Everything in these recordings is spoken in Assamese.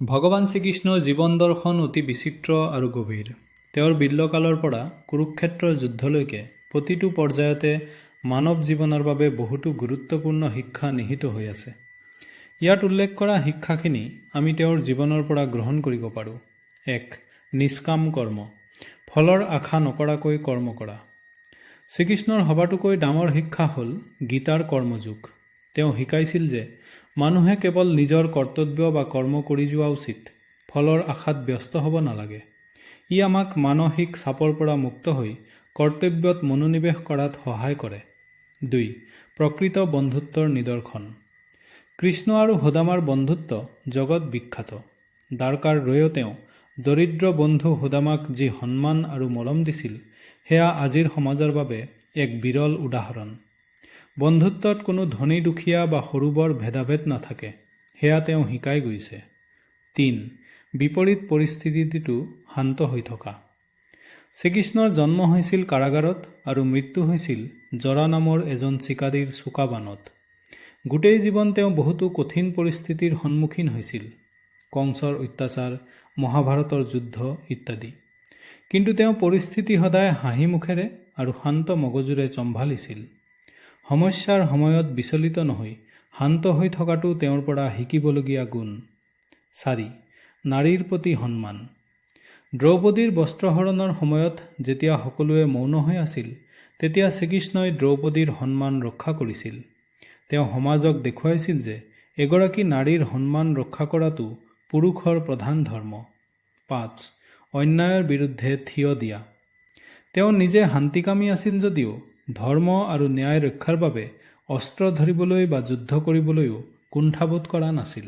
ভগৱান শ্ৰীকৃষ্ণৰ জীৱন দৰ্শন অতি বিচিত্ৰ আৰু গভীৰ। তেওঁৰ বিল্লকালৰ পৰা কুৰুক্ষেত্ৰৰ যুদ্ধলৈকে প্ৰতিটো পৰ্যায়তে মানৱ জীৱনৰ বাবে বহুতো গুৰুত্বপূৰ্ণ শিক্ষা নিহিত হৈ আছে। ইয়াত উল্লেখ কৰা শিক্ষাখিনি আমি তেওঁৰ জীৱনৰ পৰা গ্ৰহণ কৰিব পাৰোঁ। ১. নিষ্কাম কৰ্ম, ফলৰ আশা নকৰাকৈ কৰ্ম কৰা। শ্ৰীকৃষ্ণৰ সবাতোকৈ ডাঙৰ শিক্ষা হ'ল গীতাৰ কৰ্মযোগ। তেওঁ শিকাইছিল যে মানুহে কেৱল নিজৰ কৰ্তব্য বা কৰ্ম কৰি যোৱা উচিত, ফলৰ আশাত ব্যস্ত হ'ব নালাগে। ই আমাক মানসিক চাপৰ পৰা মুক্ত হৈ কৰ্তব্যত মনোনিৱেশ কৰাত সহায় কৰে। ২. প্ৰকৃত বন্ধুত্বৰ নিদৰ্শন। কৃষ্ণ আৰু সুদামাৰ বন্ধুত্ব জগত বিখ্যাত। দ্বাৰকাৰ ৰয়ো তেওঁ দৰিদ্ৰ বন্ধু সুদামাক যি সন্মান আৰু মৰম দিছিল, সেয়া আজিৰ সমাজৰ বাবে এক বিৰল উদাহৰণ। বন্ধুত্বত কোনো ধনী দুখীয়া বা সৰু বৰ ভেদাভেদ নাথাকে, সেয়া তেওঁ শিকাই গৈছে। ৩. বিপৰীত পৰিস্থিতিতো শান্ত হৈ থকা। শ্ৰীকৃষ্ণৰ জন্ম হৈছিল কাৰাগাৰত আৰু মৃত্যু হৈছিল জৰা নামৰ এজন চিকাৰীৰ চোকা বানত। গোটেই জীৱন তেওঁ বহুতো কঠিন পৰিস্থিতিৰ সন্মুখীন হৈছিল, কংসৰ অত্যাচাৰ, মহাভাৰতৰ যুদ্ধ ইত্যাদি। কিন্তু তেওঁ পৰিস্থিতি সদায় হাঁহি মুখেৰে আৰু শান্ত মগজুৰে চম্ভালিছিল। সমস্যাৰ সময়ত বিচলিত নহৈ শান্ত হৈ থকাটো তেওঁৰ পৰা শিকিবলগীয়া গুণ। ৪. নাৰীৰ প্ৰতি সন্মান। দ্ৰৌপদীৰ বস্ত্ৰহৰণৰ সময়ত যেতিয়া সকলোৱে মৌন হৈ আছিল, তেতিয়া শ্ৰীকৃষ্ণই দ্ৰৌপদীৰ সন্মান ৰক্ষা কৰিছিল। তেওঁ সমাজক দেখুৱাইছিল যে এগৰাকী নাৰীৰ সন্মান ৰক্ষা কৰাটো পুৰুষৰ প্ৰধান ধৰ্ম। ৫. অন্যায়ৰ বিৰুদ্ধে থিয় দিয়া। তেওঁ নিজে শান্তিকামী আছিল যদিও ধৰ্ম আৰু ন্যায় ৰক্ষাৰ বাবে অস্ত্ৰ ধৰিবলৈ বা যুদ্ধ কৰিবলৈও কুণ্ঠাবোধ কৰা নাছিল।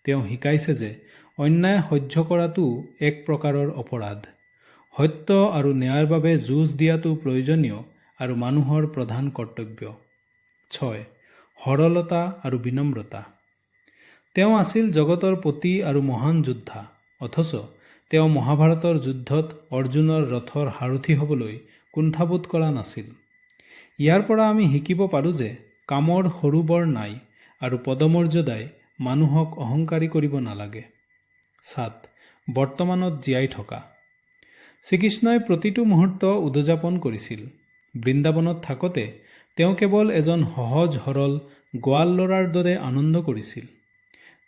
তেওঁ শিকাইছে যে অন্যায় সহ্য কৰাটোও এক প্ৰকাৰৰ অপৰাধ। সত্য আৰু ন্যায়ৰ বাবে যুঁজ দিয়াটো প্ৰয়োজনীয় আৰু মানুহৰ প্ৰধান কৰ্তব্য। ৬. সৰলতা আৰু বিনম্ৰতা। তেওঁ আছিল জগতৰ পতি আৰু মহান যোদ্ধা, অথচ তেওঁ মহাভাৰতৰ যুদ্ধত অৰ্জুনৰ ৰথৰ সাৰথি হ'বলৈ কুণ্ঠাবোধ কৰা নাছিল। ইয়াৰ পৰা আমি শিকিব পাৰোঁ যে কামৰ সৰু বৰ নাই আৰু পদমৰ্যাদাই মানুহক অহংকাৰী কৰিব নালাগে। ৭. বৰ্তমানত জীয়াই থকা। শ্ৰীকৃষ্ণই প্ৰতিটো মুহূৰ্ত উদযাপন কৰিছিল। বৃন্দাবনত থাকোঁতে তেওঁ কেৱল এজন সহজ সৰল গোৱাল ল'ৰাৰ দৰে আনন্দ কৰিছিল।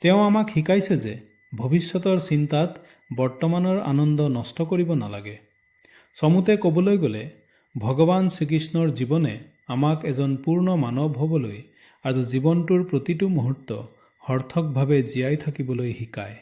তেওঁ আমাক শিকাইছে যে ভৱিষ্যতৰ চিন্তাত বৰ্তমানৰ আনন্দ নষ্ট কৰিব নালাগে। চমুতে ক'বলৈ গ'লে ভগৱান শ্ৰীকৃষ্ণৰ জীৱনে আমাক এজন পূৰ্ণ মানৱ হ'বলৈ আৰু জীৱনটোৰ প্ৰতিটো মুহূৰ্ত সাৰ্থকভাৱে জীয়াই থাকিবলৈ শিকায়।